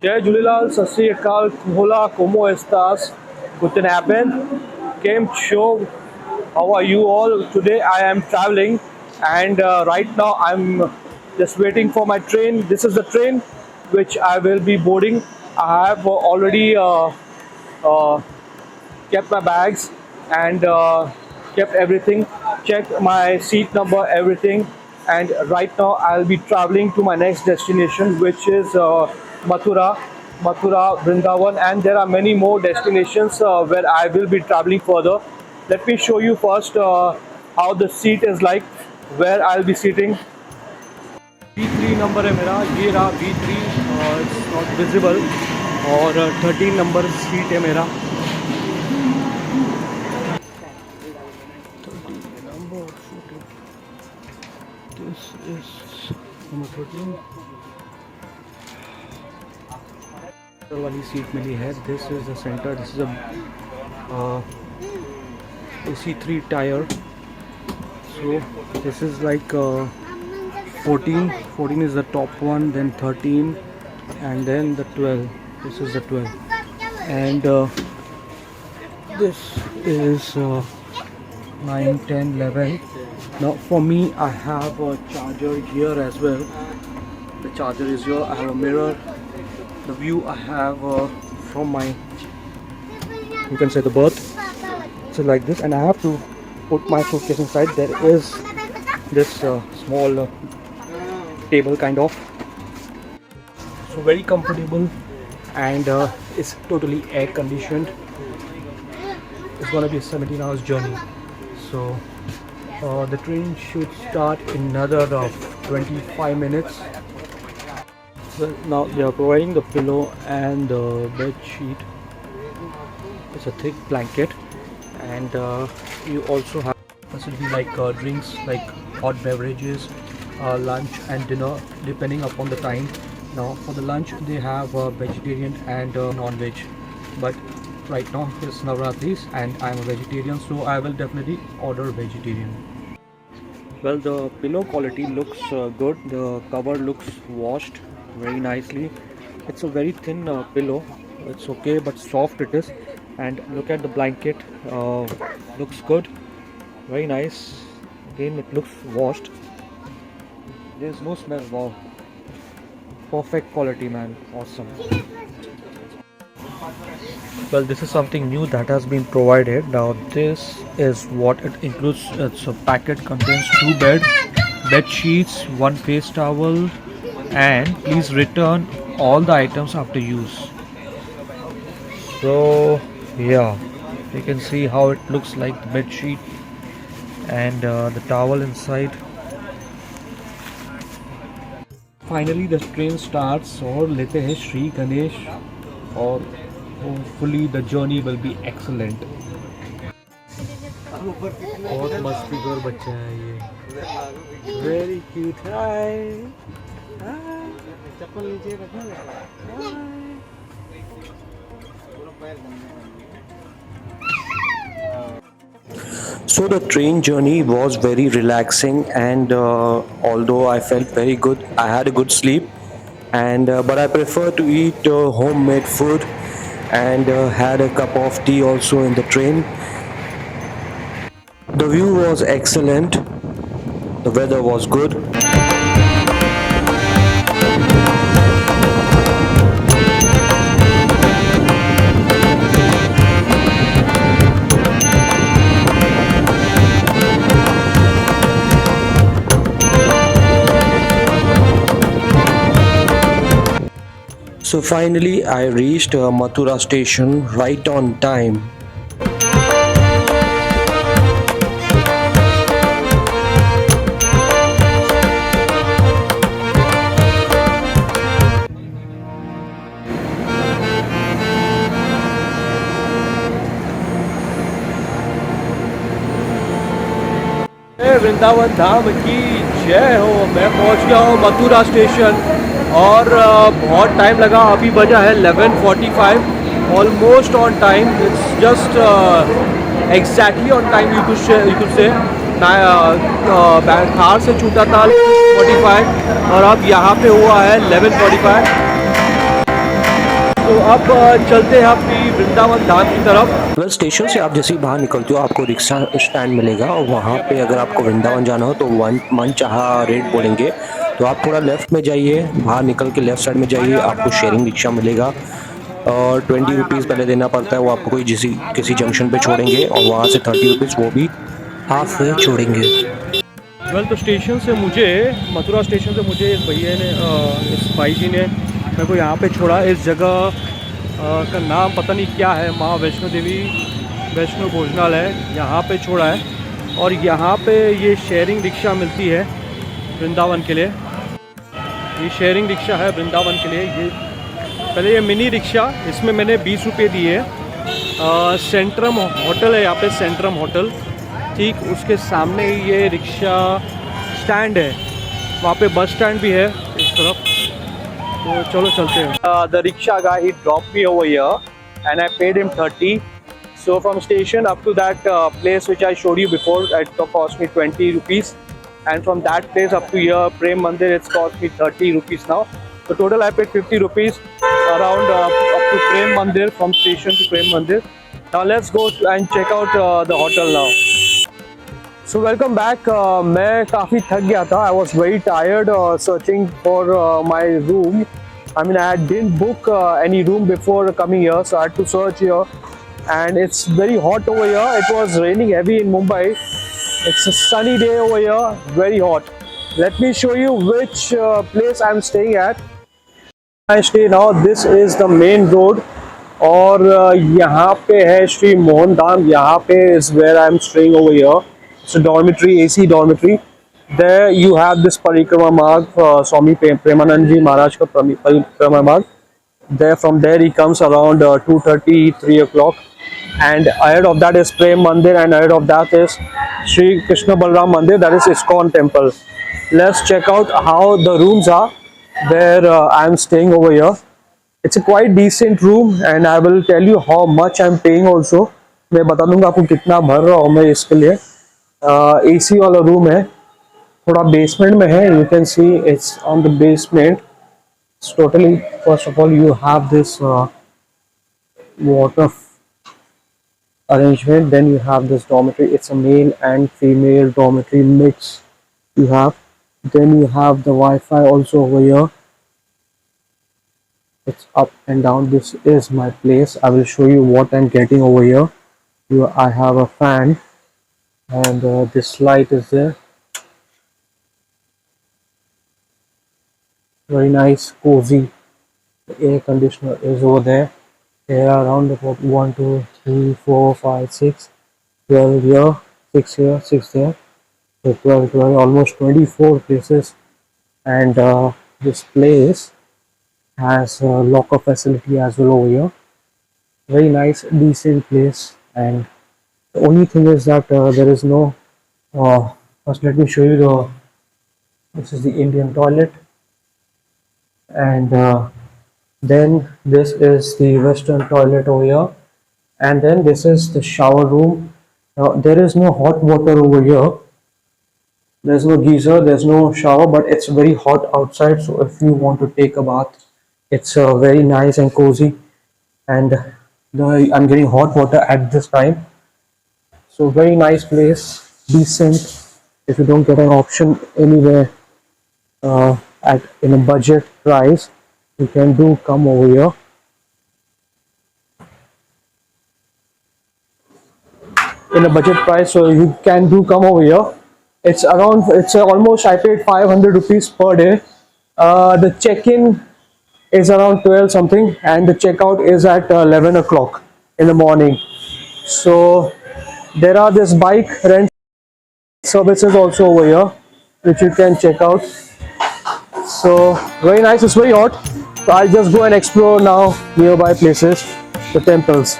Jai Julilal, Sat Sri Akal, Hola, ¿cómo estás? Guten Abend, Kem Show. How are you all? Today I am traveling and right now I'm just waiting for my train. This is the train which I will be boarding. I have already uh, kept my bags and kept everything, checked my seat number, everything. And right now I'll be traveling to my next destination, which is Mathura, Vrindavan, and there are many more destinations where I will be traveling further. Let me show you first how the seat is like, where I'll be sitting. B3 number है मेरा, ये रहा B3, it's not visible, और 13 number seat है मेरा। This is number 13 वाली seat मिली है। This is the center. This is a AC3 tire. So this is like 14. 14 is the top one, then 13, and then the 12. This is the 12, and this is 9, 10, 11. Now for me, I have a charger here as well. The charger is here. I have a mirror. The view I have from my, you can say, the berth. So like this, and I have to put my suitcase inside. There is this small table kind of. So very comfortable, and it's totally air conditioned. It's gonna be a 17 hours journey. So the train should start in another 25 minutes. Well, now they are providing the pillow and the bed sheet. It's a thick blanket, and you also have facility like drinks, like hot beverages, lunch and dinner, depending upon the time. Now for the lunch they have vegetarian and non-veg, but right now it's Navratris and I'm a vegetarian, so I will definitely order vegetarian. Well, the pillow quality looks good. The cover looks washed very nicely. It's a very thin pillow. It's okay, but soft it is. And look at the blanket. Looks good. Very nice. Again, it looks washed. There's no smell. Wow. Perfect quality, man. Awesome. Well, this is something new that has been provided. Now this is what it includes. It's a packet, contains 2 bed sheets, 1 face towel, and please return all the items after use. So yeah, you can see how it looks like, the bed sheet and the towel inside. Finally the train starts और लेते हैं श्री गणेश, और hopefully the journey will be excellent. बहुत मस्तीखोर बच्चा है ये, very cute. Hi. चप्पल नीचे रखोगे? So the train journey was very relaxing, and although I felt very good, I had a good sleep, and but I prefer to eat homemade food, and had a cup of tea also in the train. The view was excellent, the weather was good. So finally I reached Mathura station right on time. Vrindavan धाम की जय हो। मैं पहुंच गया हूँ Mathura station, और बहुत time लगा। अभी बजा है 11:45, almost on time. It's just exactly on time, you could say. Thar से छूटा था 45, और अब यहाँ पे हुआ है 11:45। तो अब चलते हैं अपनी वृंदावन धाम की तरफ। वेल स्टेशन से आप जैसे ही बाहर निकलते हो आपको रिक्शा स्टैंड मिलेगा और वहाँ पे अगर आपको वृंदावन जाना हो तो मन चाहा रेट बोलेंगे। तो आप थोड़ा लेफ्ट में जाइए, बाहर निकल के लेफ्ट साइड में जाइए, आपको शेयरिंग रिक्शा मिलेगा और 20 रुपीज़ पहले देना पड़ता है। वो आपको कोई किसी जंक्शन पे छोड़ेंगे और वहाँ से 30 रुपीज़ वो भी हाफ वे छोड़ेंगे। वेल तो स्टेशन से मुझे, मथुरा स्टेशन से मुझे इस भैया ने, इस भाई जी ने मेरे को यहाँ पे छोड़ा। इस जगह का नाम पता नहीं क्या है, माँ वैष्णो देवी वैष्णो भोजनालय, यहाँ पे छोड़ा है। और यहाँ पे ये शेयरिंग रिक्शा मिलती है वृंदावन के लिए। ये शेयरिंग रिक्शा है वृंदावन के लिए। ये पहले ये मिनी रिक्शा, इसमें मैंने 20 रुपये दिए। सेंट्रम होटल है यहाँ पे, सेंट्रम होटल, ठीक उसके सामने ही ये रिक्शा स्टैंड है। वहाँ पे बस स्टैंड भी है इस तरफ। तो चलो चलते हैं। The rickshaw guy he drop me over here and I paid him 30. So from station up to that place which I showed you before, it cost me 20 rupees, and from that place up to here Prem Mandir, it's cost me 30 rupees now. So total I paid 50 rupees around up to Prem Mandir, from station to Prem Mandir. Now let's go and check out the hotel now. So welcome back. मैं काफ़ी थक गया था. I was very tired searching for my room. I mean I didn't book any room before coming here, so I had to search here. And it's very hot over here. It was raining heavy in Mumbai. It's a sunny day over here, very hot. Let me show you which place I'm staying at. I stay now. This is the main road. और यहाँ पे है श्री मोहन धाम. यहाँ पे is where I'm staying over here. It's a dormitory, AC dormitory. There you have this Parikrama Marg, Swami Premanand Ji Maharaj ka Parikrama Marg. There, from there he comes around 2:30, 3 o'clock, and ahead of that is Prem Mandir, and ahead of that is Shri Krishna Balram Mandir, that is ISKCON temple. Let's check out how the rooms are where I am staying over here. It's a quite decent room and I will tell you how much I am paying also. मैं बता दूंगा आपको कितना भर रहा हूँ मैं इसके लिए. AC वाला रूम है, थोड़ा बेसमेंट में है. You can see it's on the basement. It's totally, first of all you have this water arrangement, then you have this dormitory. It's a male and female dormitory mix you have. Then you have the Wi-Fi also over here. It's up and down. This is my place. I will show you what I'm getting over here. I have a fan and this light is there. Very nice, cozy. The air conditioner is over there. There are around about 1, 2, 3, 4, 5, 6, 12 here, 6 here, 6 there. So 12, 12, almost 24 places. And this place has a locker facility as well over here. Very nice, decent place. And the only thing is that there is no. First, let me show you the. This is the Indian toilet. And then this is the western toilet over here, and then this is the shower room. Now there is no hot water over here, there's no geyser, there's no shower, but it's very hot outside, so if you want to take a bath, it's very nice and cozy. And I'm getting hot water at this time, so very nice place, decent. If you don't get an option anywhere in a budget price, you can do come over here. In a budget price, so you can do come over here. It's almost, I paid 500 rupees per day. The check-in is around 12 something and the checkout is at 11 o'clock in the morning. So there are this bike rent services also over here which you can check out. So very nice. It's very hot, so I'll just go and explore now nearby places, the temples.